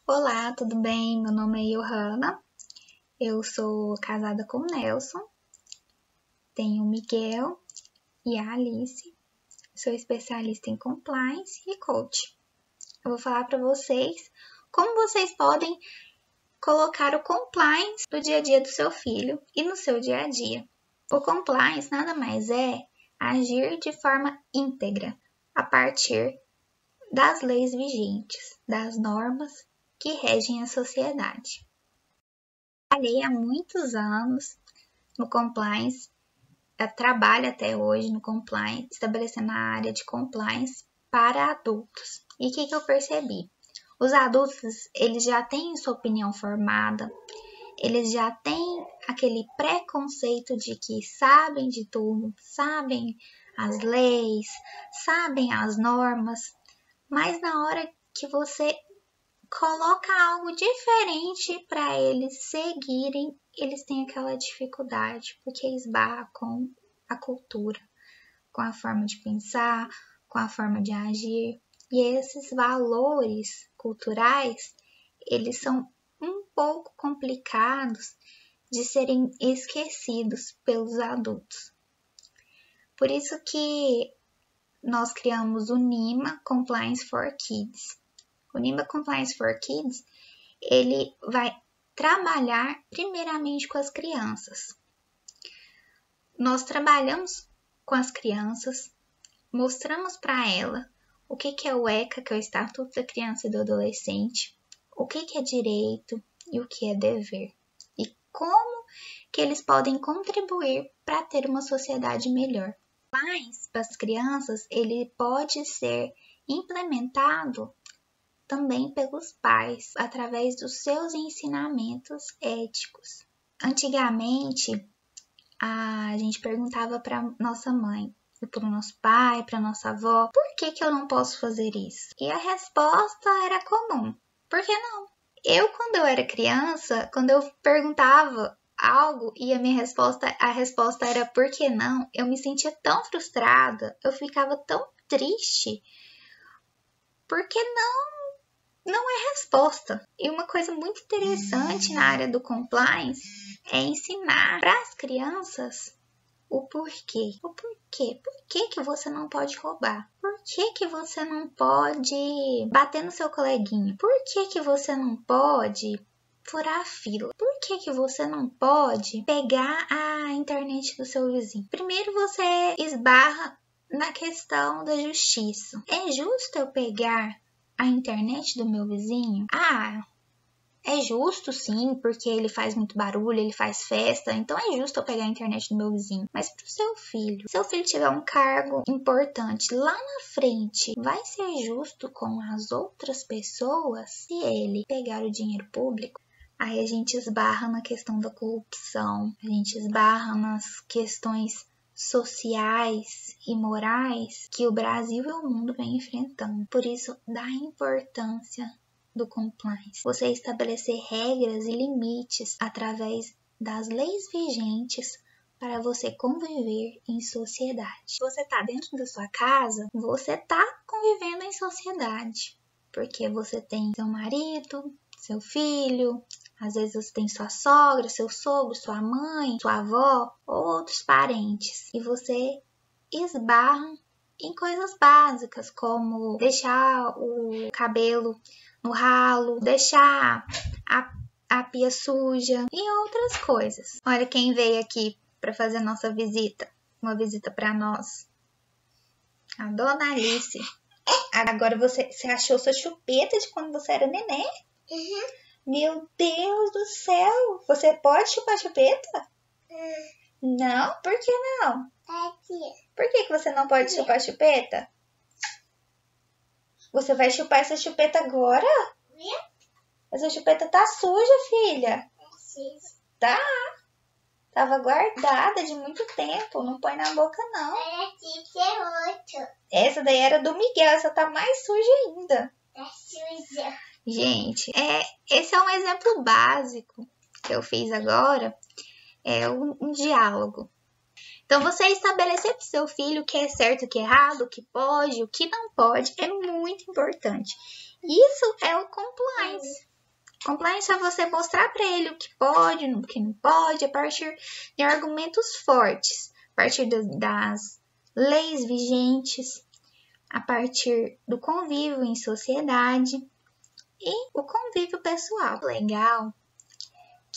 Olá, tudo bem? Meu nome é Johanna, eu sou casada com o Nelson, tenho o Miguel e a Alice, sou especialista em compliance e coach. Eu vou falar para vocês como vocês podem colocar o compliance no dia a dia do seu filho e no seu dia a dia. O compliance nada mais é agir de forma íntegra a partir das leis vigentes, das normas que regem a sociedade. Trabalhei há muitos anos no compliance, trabalho até hoje no compliance, estabelecendo a área de compliance para adultos. E o que eu percebi? Os adultos, eles já têm sua opinião formada, eles já têm aquele preconceito de que sabem de tudo, sabem as leis, sabem as normas, mas na hora que você coloca algo diferente para eles seguirem, eles têm aquela dificuldade, porque esbarra com a cultura, com a forma de pensar, com a forma de agir. E esses valores culturais, eles são um pouco complicados de serem esquecidos pelos adultos. Por isso que nós criamos o NIMA Compliance for Kids. O NIMA Compliance for Kids, ele vai trabalhar primeiramente com as crianças. Nós trabalhamos com as crianças, mostramos para ela o que é o ECA, que é o Estatuto da Criança e do Adolescente, o que é direito e o que é dever, e como que eles podem contribuir para ter uma sociedade melhor. Mas, para as crianças, ele pode ser implementado também pelos pais, através dos seus ensinamentos éticos. Antigamente, a gente perguntava para nossa mãe, para o nosso pai, para nossa avó, por que eu não posso fazer isso? E a resposta era comum, por que não? Quando eu era criança, quando eu perguntava algo e a resposta era por que não, eu me sentia tão frustrada, eu ficava tão triste, porque não é resposta. E uma coisa muito interessante na área do compliance é ensinar para as crianças o porquê. O porquê. Por que você não pode roubar? Por que você não pode bater no seu coleguinha? Por que você não pode furar a fila? Por que você não pode pegar a internet do seu vizinho? Primeiro você esbarra na questão da justiça. É justo eu pegar a internet do meu vizinho? É justo sim, porque ele faz muito barulho, ele faz festa, então é justo eu pegar a internet do meu vizinho. Mas pro seu filho, se seu filho tiver um cargo importante lá na frente, vai ser justo com as outras pessoas se ele pegar o dinheiro público? Aí a gente esbarra na questão da corrupção, a gente esbarra nas questões sociais e morais que o Brasil e o mundo vem enfrentando. Por isso, da importância do compliance. Você estabelecer regras e limites através das leis vigentes para você conviver em sociedade. Se você está dentro da sua casa, você está convivendo em sociedade, porque você tem seu marido, seu filho, às vezes você tem sua sogra, seu sogro, sua mãe, sua avó ou outros parentes. E você esbarra em coisas básicas, como deixar o cabelo no ralo, deixar a pia suja e outras coisas. Olha quem veio aqui para fazer nossa visita. Uma visita para nós. A dona Alice. Agora você achou sua chupeta de quando você era neném? Uhum. Meu Deus do céu! Você pode chupar chupeta? Não? Por que não? Por que você não pode chupar chupeta? Você vai chupar essa chupeta agora? Essa chupeta tá suja, filha. Tá. Tava guardada de muito tempo. Não põe na boca, não. Essa daí era do Miguel. Essa tá mais suja ainda. Tá suja. Gente, esse é um exemplo básico que eu fiz agora. É um diálogo. Então, você estabelecer para o seu filho o que é certo, o que é errado, o que pode, o que não pode, é muito importante. Isso é o compliance. Compliance é você mostrar para ele o que pode, o que não pode, a partir de argumentos fortes, a partir das leis vigentes, a partir do convívio em sociedade e o convívio pessoal. Legal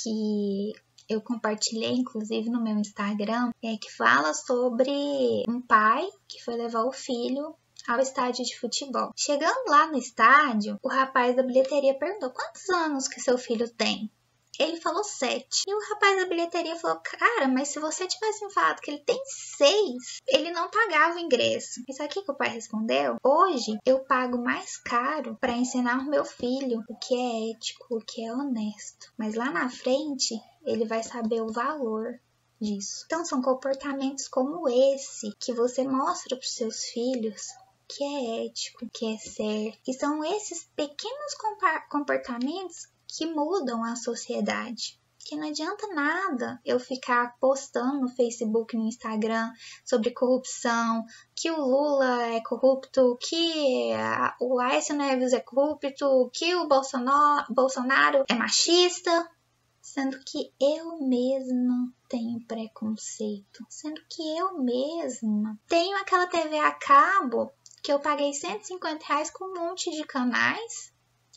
que eu compartilhei, inclusive, no meu Instagram, que fala sobre um pai que foi levar o filho ao estádio de futebol. Chegando lá no estádio, o rapaz da bilheteria perguntou: quantos anos que seu filho tem? Ele falou 7. E o rapaz da bilheteria falou: cara, mas se você tivesse me falado que ele tem 6, ele não pagava o ingresso. E sabe o que o pai respondeu? Hoje eu pago mais caro para ensinar o meu filho o que é ético, o que é honesto. Mas lá na frente, ele vai saber o valor disso. Então são comportamentos como esse que você mostra para os seus filhos que é ético, que é certo. E são esses pequenos comportamentos que mudam a sociedade. Que não adianta nada eu ficar postando no Facebook, no Instagram sobre corrupção, que o Lula é corrupto, que o Aécio Neves é corrupto, que o Bolsonaro é machista, sendo que eu mesma tenho preconceito, sendo que eu mesma tenho aquela TV a cabo que eu paguei R$150 com um monte de canais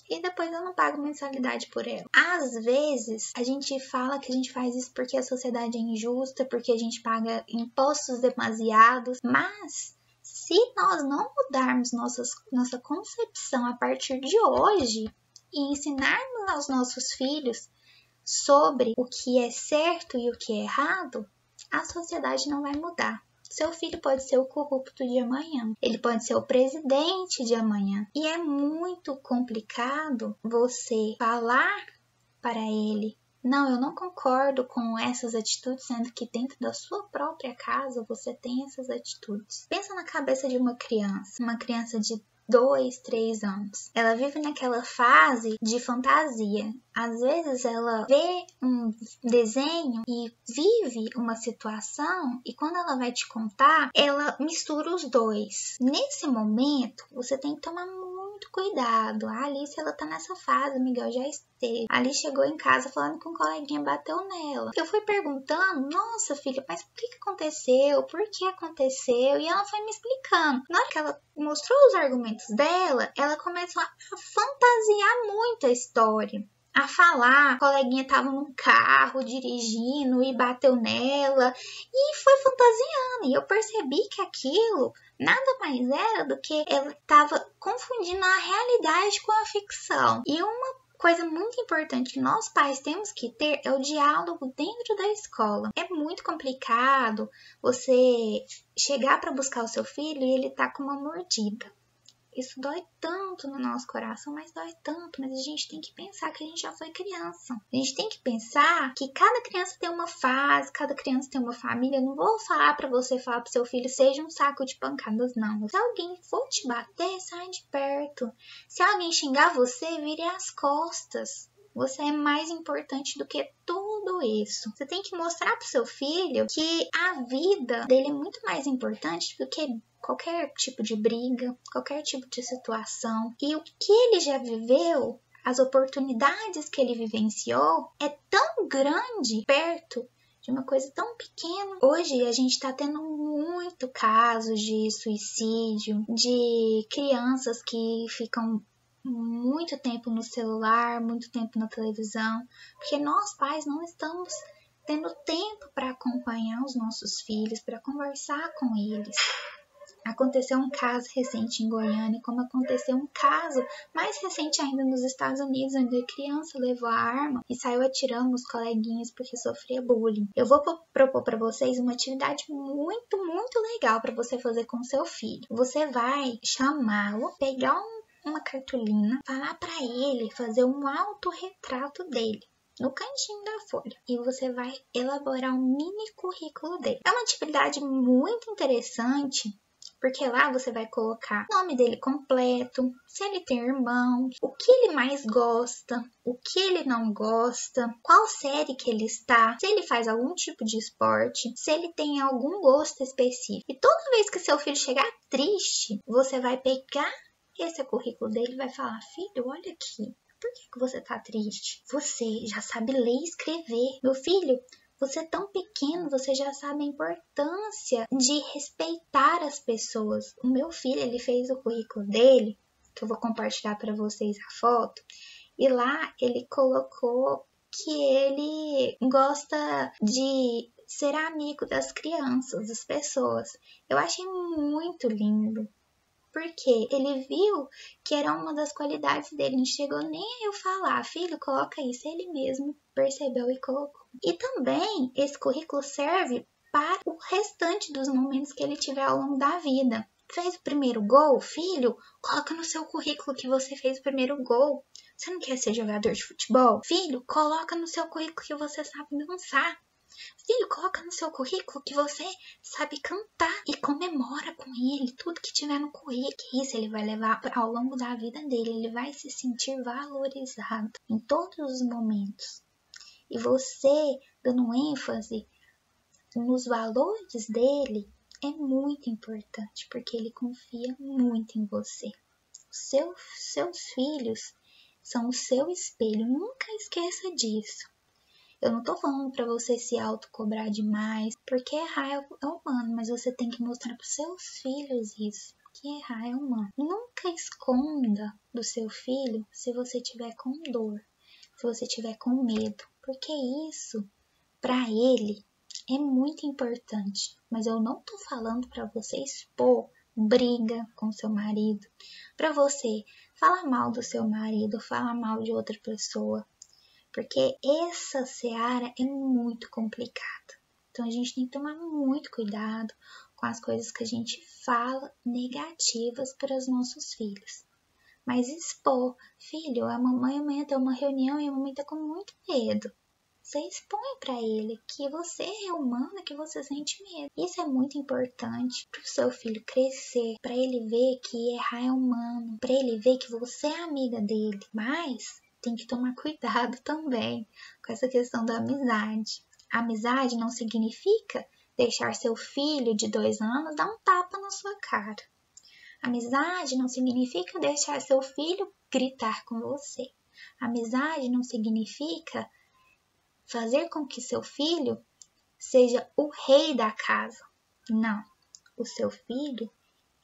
e depois eu não pago mensalidade por ela. Às vezes, a gente fala que a gente faz isso porque a sociedade é injusta, porque a gente paga impostos demasiados, mas se nós não mudarmos nossa concepção a partir de hoje e ensinarmos aos nossos filhos sobre o que é certo e o que é errado, a sociedade não vai mudar. Seu filho pode ser o corrupto de amanhã. Ele pode ser o presidente de amanhã. E é muito complicado você falar para ele: não, eu não concordo com essas atitudes, sendo que dentro da sua própria casa você tem essas atitudes. Pensa na cabeça de uma criança de 2, 3 anos. Ela vive naquela fase de fantasia. Às vezes ela vê um desenho e vive uma situação e quando ela vai te contar, ela mistura os dois. Nesse momento, você tem que tomar muito cuidado. A Alice, ela tá nessa fase, o Miguel já esteve. A Alice chegou em casa falando que um coleguinha bateu nela. Eu fui perguntando: nossa filha, mas por que aconteceu? Por que aconteceu? E ela foi me explicando. Na hora que ela mostrou os argumentos dela, ela começou a fantasiar muito a história. A falar, a coleguinha estava num carro dirigindo e bateu nela e foi fantasiando. E eu percebi que aquilo nada mais era do que ela estava confundindo a realidade com a ficção. E uma coisa muito importante que nós pais temos que ter é o diálogo dentro da escola. É muito complicado você chegar para buscar o seu filho e ele tá com uma mordida. Isso dói tanto no nosso coração, mas dói tanto. Mas a gente tem que pensar que a gente já foi criança. A gente tem que pensar que cada criança tem uma fase, cada criança tem uma família. Eu não vou falar para você falar pro seu filho: seja um saco de pancadas, não. Se alguém for te bater, sai de perto. Se alguém xingar você, vire as costas. Você é mais importante do que tudo isso. Você tem que mostrar pro seu filho que a vida dele é muito mais importante do que qualquer tipo de briga, qualquer tipo de situação. E o que ele já viveu, as oportunidades que ele vivenciou, é tão grande perto de uma coisa tão pequena. Hoje a gente está tendo muito casos de suicídio, de crianças que ficam muito tempo no celular, muito tempo na televisão, porque nós pais não estamos tendo tempo para acompanhar os nossos filhos, para conversar com eles. Aconteceu um caso recente em Goiânia, como aconteceu um caso mais recente ainda nos Estados Unidos, onde a criança levou a arma e saiu atirando nos coleguinhas porque sofria bullying. Eu vou propor para vocês uma atividade muito, muito legal para você fazer com seu filho. Você vai chamá-lo, pegar uma cartolina, falar para ele fazer um autorretrato dele no cantinho da folha e você vai elaborar um mini currículo dele. É uma atividade muito interessante, porque lá você vai colocar o nome dele completo, se ele tem irmãos, o que ele mais gosta, o que ele não gosta, qual série que ele está, se ele faz algum tipo de esporte, se ele tem algum gosto específico. E toda vez que seu filho chegar triste, você vai pegar esse currículo dele e vai falar: filho, olha aqui, Por que você tá triste? Você já sabe ler e escrever. Meu filho, você é tão pequeno, você já sabe a importância de respeitar as pessoas. O meu filho, ele fez o currículo dele, que eu vou compartilhar para vocês a foto, e lá ele colocou que ele gosta de ser amigo das crianças, das pessoas. Eu achei muito lindo, porque ele viu que era uma das qualidades dele, não chegou nem a eu falar, filho, coloca isso, ele mesmo percebeu e colocou. E também esse currículo serve para o restante dos momentos que ele tiver ao longo da vida. Fez o primeiro gol, filho, coloca no seu currículo que você fez o primeiro gol. Você não quer ser jogador de futebol? Filho, coloca no seu currículo que você sabe dançar. Filho, coloca no seu currículo que você sabe cantar e comemora com ele tudo que tiver no currículo. Isso ele vai levar ao longo da vida dele. Ele vai se sentir valorizado em todos os momentos. E você, dando ênfase nos valores dele, é muito importante, porque ele confia muito em você. Seus filhos são o seu espelho. Nunca esqueça disso. Eu não tô falando para você se autocobrar demais, porque errar é humano, mas você tem que mostrar para seus filhos isso, que errar é humano. Nunca esconda do seu filho se você tiver com dor, se você tiver com medo, porque isso, para ele, é muito importante. Mas eu não tô falando para você expor briga com seu marido, para você falar mal do seu marido, falar mal de outra pessoa, porque essa seara é muito complicada. Então a gente tem que tomar muito cuidado com as coisas que a gente fala negativas para os nossos filhos. Mas expor, filho, a mamãe amanhã tem uma reunião e a mamãe está com muito medo. Você expõe para ele que você é humano, que você sente medo. Isso é muito importante para o seu filho crescer, para ele ver que errar é humano, para ele ver que você é amiga dele. Mas tem que tomar cuidado também com essa questão da amizade. Amizade não significa deixar seu filho de 2 anos dar um tapa na sua cara. Amizade não significa deixar seu filho gritar com você. Amizade não significa fazer com que seu filho seja o rei da casa. Não. O seu filho,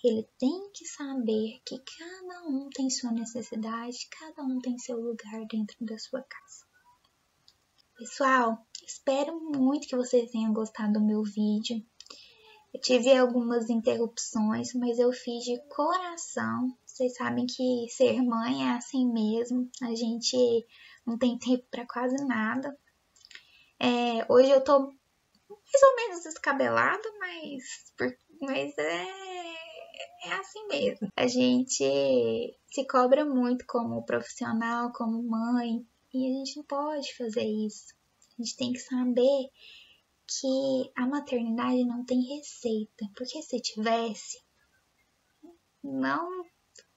ele tem que saber que cada um tem sua necessidade, cada um tem seu lugar dentro da sua casa. Pessoal, espero muito que vocês tenham gostado do meu vídeo. Eu tive algumas interrupções, mas eu fiz de coração. Vocês sabem que ser mãe é assim mesmo. A gente não tem tempo para quase nada. Hoje eu tô mais ou menos descabelada, mas é assim mesmo. A gente se cobra muito como profissional, como mãe, e a gente não pode fazer isso. A gente tem que saber que a maternidade não tem receita, porque se tivesse, não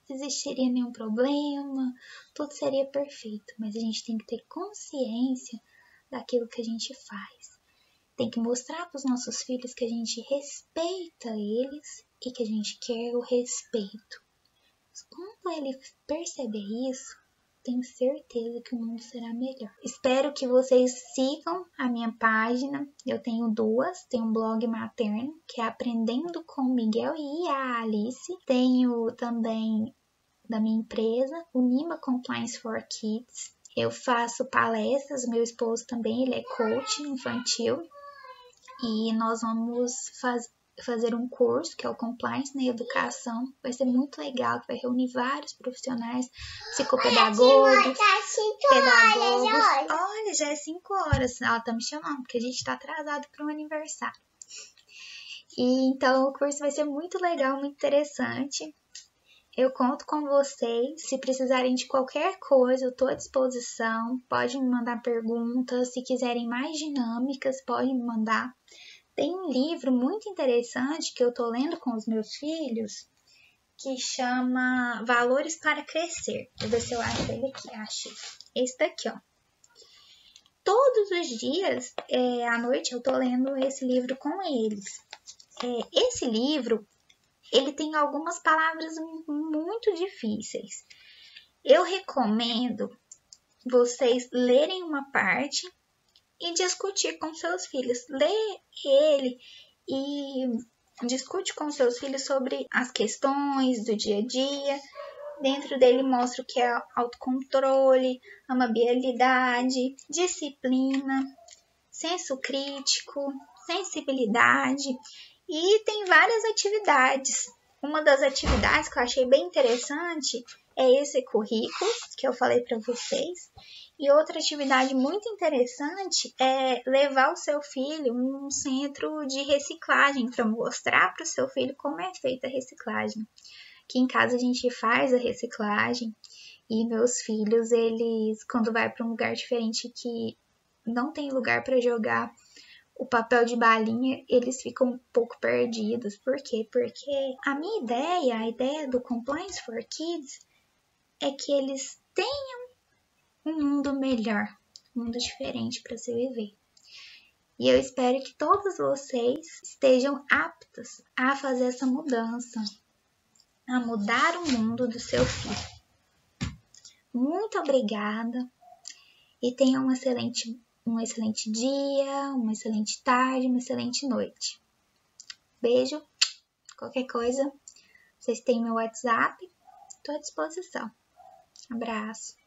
existiria nenhum problema, tudo seria perfeito, mas a gente tem que ter consciência daquilo que a gente faz. Tem que mostrar para os nossos filhos que a gente respeita eles e que a gente quer o respeito. Quando ele perceber isso, tenho certeza que o mundo será melhor. Espero que vocês sigam a minha página. Eu tenho 2. Tenho um blog materno, que é Aprendendo com o Miguel e a Alice. Tenho também da minha empresa, o Nima Compliance for Kids. Eu faço palestras, meu esposo também, ele é coach infantil. E nós vamos fazer um curso, que é o Compliance na Educação. Vai ser muito legal, que vai reunir vários profissionais, psicopedagogos, pedagogos. Olha, já é 5 horas. Ela tá me chamando, porque a gente tá atrasado para um aniversário. E então o curso vai ser muito legal, muito interessante. Eu conto com vocês. Se precisarem de qualquer coisa, eu estou à disposição. Pode me mandar perguntas. Se quiserem mais dinâmicas, pode me mandar. Tem um livro muito interessante que eu estou lendo com os meus filhos, que chama Valores para Crescer. Vou ver se eu acho ele aqui. Achei. Esse daqui, ó. Todos os dias, à noite, eu estou lendo esse livro com eles. Esse livro, ele tem algumas palavras muito difíceis. Eu recomendo vocês lerem uma parte e discutir com seus filhos. Lê ele e discute com seus filhos sobre as questões do dia a dia. Dentro dele mostra o que é autocontrole, amabilidade, disciplina, senso crítico, sensibilidade e tem várias atividades. Uma das atividades que eu achei bem interessante é esse currículo que eu falei para vocês. E outra atividade muito interessante é levar o seu filho num centro de reciclagem para mostrar para o seu filho como é feita a reciclagem. Aqui em casa a gente faz a reciclagem e meus filhos, eles, quando vai para um lugar diferente que não tem lugar para jogar o papel de balinha, eles ficam um pouco perdidos. Por quê? Porque a minha ideia, a ideia do Compliance for Kids é que eles tenham um mundo melhor, um mundo diferente para se viver. E eu espero que todos vocês estejam aptos a fazer essa mudança, a mudar o mundo do seu filho. Muito obrigada e tenham um excelente dia, uma excelente tarde, uma excelente noite. Beijo, qualquer coisa, vocês têm meu WhatsApp, estou à disposição. Abraço.